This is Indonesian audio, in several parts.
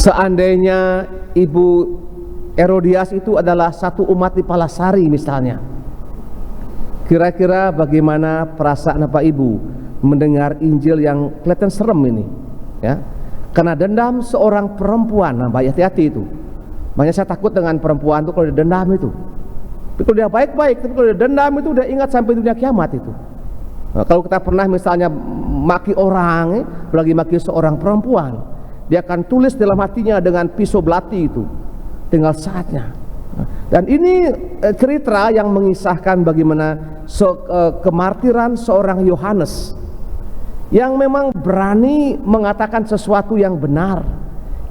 Seandainya Ibu Herodias itu adalah satu umat di Palasari misalnya, kira-kira bagaimana perasaan Bapak Ibu mendengar Injil yang kelihatan serem ini, ya? Karena dendam seorang perempuan, nah hati-hati itu. Makanya saya takut dengan perempuan itu kalau dia dendam itu. Tapi kalau dia baik-baik, tapi kalau dia dendam itu udah ingat sampai dunia kiamat itu. Nah, kalau kita pernah misalnya maki orang, apalagi maki seorang perempuan, dia akan tulis dalam hatinya dengan pisau belati itu, tinggal saatnya. Dan ini cerita yang mengisahkan bagaimana kemartiran seorang Yohanes yang memang berani mengatakan sesuatu yang benar,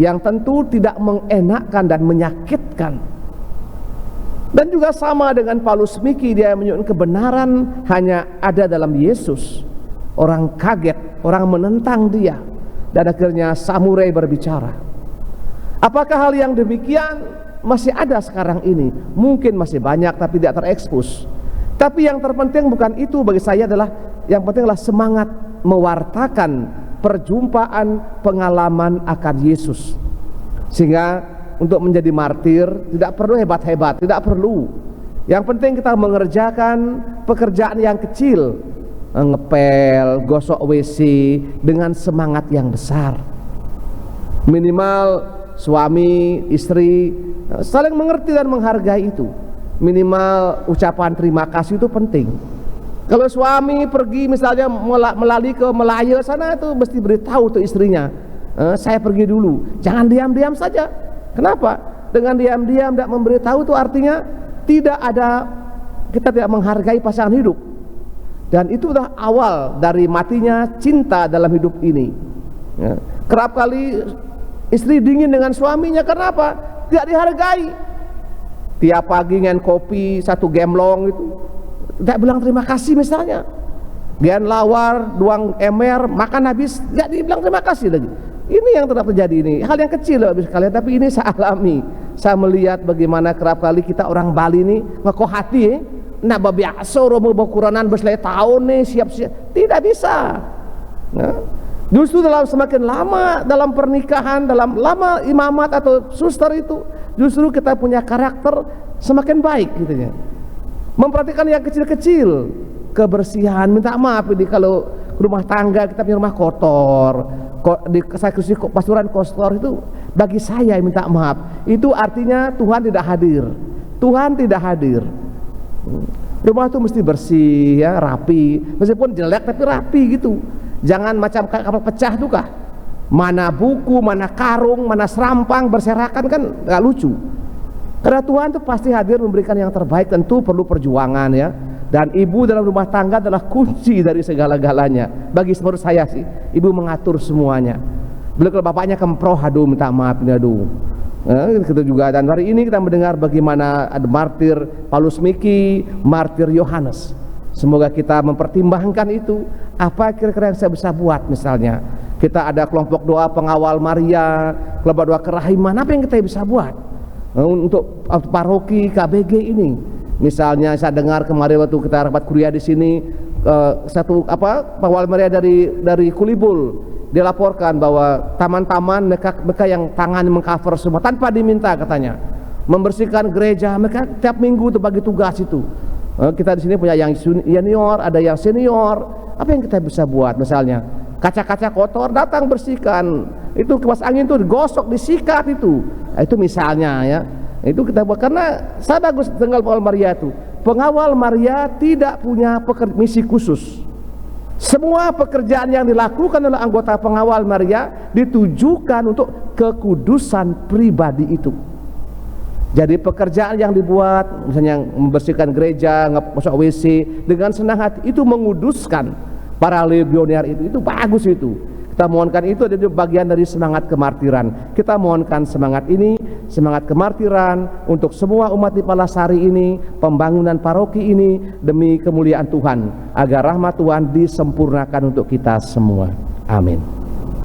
yang tentu tidak mengenakkan dan menyakitkan. Dan juga sama dengan Paulus Miki, dia menunjukkan kebenaran hanya ada dalam Yesus. Orang kaget, orang menentang dia, dan akhirnya samurai berbicara. Apakah hal yang demikian masih ada sekarang ini? Mungkin masih banyak tapi tidak terekspos. Tapi yang terpenting bukan itu bagi saya, adalah yang penting adalah semangat mewartakan perjumpaan pengalaman akan Yesus. Sehingga untuk menjadi martir tidak perlu hebat-hebat, tidak perlu. Yang penting kita mengerjakan pekerjaan yang kecil, ngepel, gosok WC dengan semangat yang besar. Minimal suami, istri saling mengerti dan menghargai itu. Minimal ucapan terima kasih itu penting. Kalau suami pergi misalnya melalui ke Melaya sana, itu mesti beritahu tuh istrinya, saya pergi dulu, jangan diam-diam saja. Kenapa? Dengan diam-diam tidak memberitahu itu artinya kita tidak menghargai pasangan hidup. Dan itu adalah awal dari matinya cinta dalam hidup ini. Ya. Kerap kali istri dingin dengan suaminya, kenapa? Tidak dihargai. Tiap pagi ngen kopi satu gemlong itu, tidak bilang terima kasih misalnya. Gian lawar, duang emer, makan habis, tidak dibilang terima kasih lagi. Ini yang tetap terjadi ini, hal yang kecil habis kalian, tapi ini saya alami. Saya melihat bagaimana kerap kali kita orang Bali ini ngaku hati, nah biasa romo bokuranan berselai tahun nih siap-siap, tidak bisa. Nah, justru semakin lama dalam pernikahan, dalam lama imamat atau suster itu, justru kita punya karakter semakin baik gitu ya. Memperhatikan yang kecil-kecil, kebersihan, minta maaf ini kalau rumah tangga kita punya rumah kotor, di sakristri pastoran kotor itu, bagi saya minta maaf, itu artinya Tuhan tidak hadir. Tuhan tidak hadir. Rumah itu mesti bersih ya, rapi, meskipun jelek tapi rapi gitu. Jangan macam kapal pecah tuh kah, mana buku, mana karung, mana serampang berserakan, kan gak lucu. Karena Tuhan itu pasti hadir memberikan yang terbaik, tentu perlu perjuangan ya. Dan ibu dalam rumah tangga adalah kunci dari segala-galanya. Bagi menurut saya sih, ibu mengatur semuanya. Bila kalau bapaknya kemproh, aduh minta maaf ini, aduh. Gitu juga. Dan hari ini kita mendengar bagaimana ada martir Paulus Miki, martir Yohanes. Semoga kita mempertimbangkan itu. Apa kira-kira yang saya bisa buat? Misalnya kita ada kelompok doa pengawal Maria, kelompok doa kerahiman, apa yang kita bisa buat untuk paroki KBG ini? Misalnya saya dengar kemarin waktu kita rapat kuliah di sini, pengawal Maria dari Kulibul, dia laporkan bahwa taman-taman mereka yang tangan mengcover semua tanpa diminta katanya, membersihkan gereja, mereka tiap minggu itu bagi tugas itu. Kita di sini punya yang junior, ada yang senior. Apa yang kita bisa buat? Misalnya kaca-kaca kotor datang bersihkan, itu kipas angin itu digosok, disikat itu. Nah, itu misalnya ya. Itu kita buat karena saya bagus tinggal pengawal Maria itu. Pengawal Maria tidak punya misi khusus. Semua pekerjaan yang dilakukan oleh anggota pengawal Maria ditujukan untuk kekudusan pribadi itu. Jadi pekerjaan yang dibuat, misalnya membersihkan gereja, ngeposok WC dengan senang hati, itu menguduskan para legioner itu bagus itu. Kita mohonkan itu adalah bagian dari semangat kemartiran. Kita mohonkan semangat ini, semangat kemartiran untuk semua umat di Palasari ini, pembangunan paroki ini demi kemuliaan Tuhan, agar rahmat Tuhan disempurnakan untuk kita semua. Amin.